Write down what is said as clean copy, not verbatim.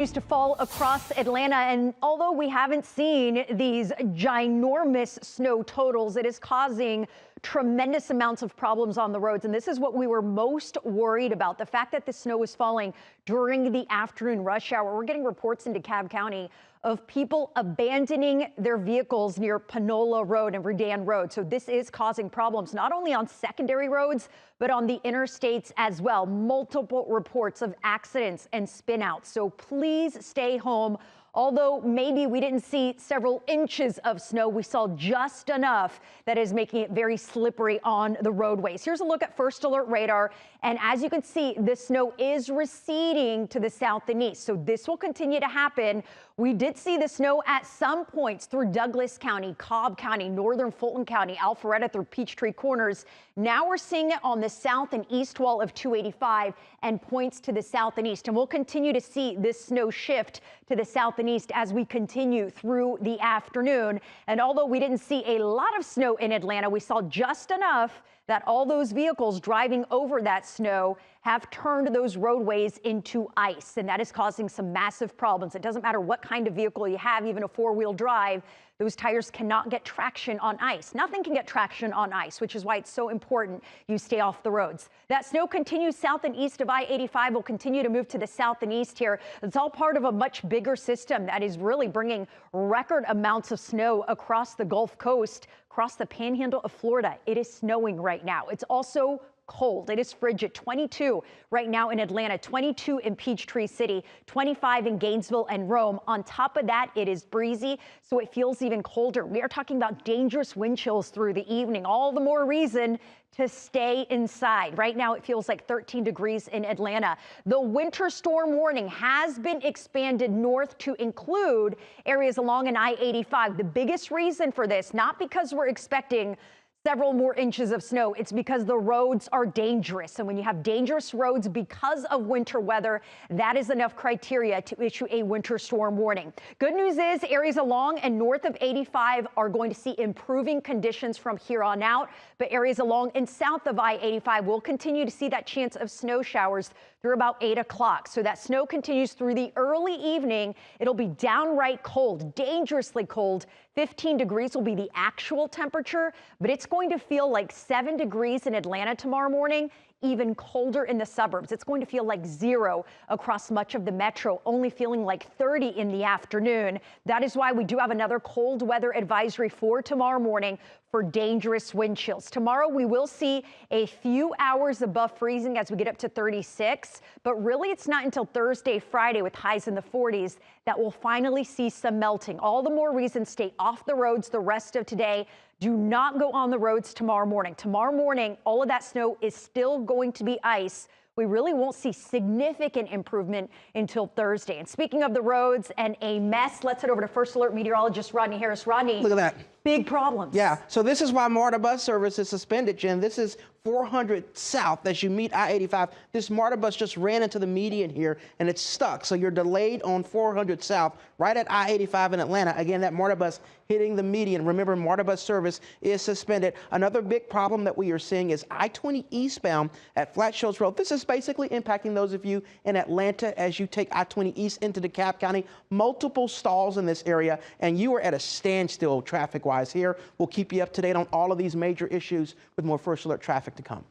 Used to fall across Atlanta, and although we haven't seen these ginormous snow totals, it is causing tremendous amounts of problems on the roads. And this is what we were most worried about, the fact that the snow is falling during the afternoon rush hour. We're getting reports in DeKalb County of people abandoning their vehicles near Panola Road and Redan Road. So this is causing problems not only on secondary roads, but on the interstates as well. Multiple reports of accidents and spinouts. So please stay home. Although maybe we didn't see several inches of snow, we saw just enough that is making it very slippery on the roadways. Here's a look at first alert radar. And as you can see, the snow is receding to the south and east. So this will continue to happen. We did see the snow at some points through Douglas County, Cobb County, northern Fulton County, Alpharetta through Peachtree Corners. Now we're seeing it on the south and east wall of 285 and points to the south and east. And we'll continue to see this snow shift to the south and east as we continue through the afternoon. And although we didn't see a lot of snow in Atlanta, we saw just enough that all those vehicles driving over that snow have turned those roadways into ice, and that is causing some massive problems. It doesn't matter what kind of vehicle you have, even a four-wheel drive, those tires cannot get traction on ice. Nothing can get traction on ice, which is why it's so important you stay off the roads. That snow continues south and east of I-85, will continue to move to the south and east here. It's all part of a much bigger system that is really bringing record amounts of snow across the Gulf Coast, across the panhandle of Florida. It is snowing right now. It's also cold. It is frigid. 22 right now in Atlanta, 22 in Peachtree City, 25 in Gainesville and Rome. On top of that, it is breezy, so it feels even colder. We are talking about dangerous wind chills through the evening. All the more reason to stay inside. Right now, it feels like 13 degrees in Atlanta. The winter storm warning has been expanded north to include areas along an I-85. The biggest reason for this, not because we're expecting several more inches of snow. It's because the roads are dangerous. And when you have dangerous roads because of winter weather, that is enough criteria to issue a winter storm warning. Good news is areas along and north of 85 are going to see improving conditions from here on out. But areas along and south of I-85 will continue to see that chance of snow showers through about 8 o'clock. So that snow continues through the early evening. It'll be downright cold, dangerously cold. 15 degrees will be the actual temperature, but it's going to feel like 7 degrees in Atlanta tomorrow morning, even colder in the suburbs. It's going to feel like 0 across much of the metro, only feeling like 30 in the afternoon. That is why we do have another cold weather advisory for tomorrow morning for dangerous wind chills. Tomorrow, we will see a few hours above freezing as we get up to 36, but really it's not until Thursday, Friday with highs in the 40s that we'll finally see some melting. All the more reason stay off the roads the rest of today. Do not go on the roads tomorrow morning. Tomorrow morning, all of that snow is still going to be ice. We really won't see significant improvement until Thursday. And speaking of the roads and a mess, let's head over to First Alert meteorologist Rodney Harris. Rodney, look at that. Big problems. Yeah, so this is why MARTA bus service is suspended, Jen. This is 400 south as you meet I-85. This MARTA bus just ran into the median here and it's stuck. So you're delayed on 400 south right at I-85 in Atlanta. Again, that MARTA bus hitting the median. Remember, MARTA bus service is suspended. Another big problem that we are seeing is I-20 eastbound at Flat Shoals Road. This is basically impacting those of you in Atlanta as you take I-20 east into DeKalb County. Multiple stalls in this area, and you are at a standstill traffic-wise here. We'll keep you up to date on all of these major issues with more First Alert traffic to come.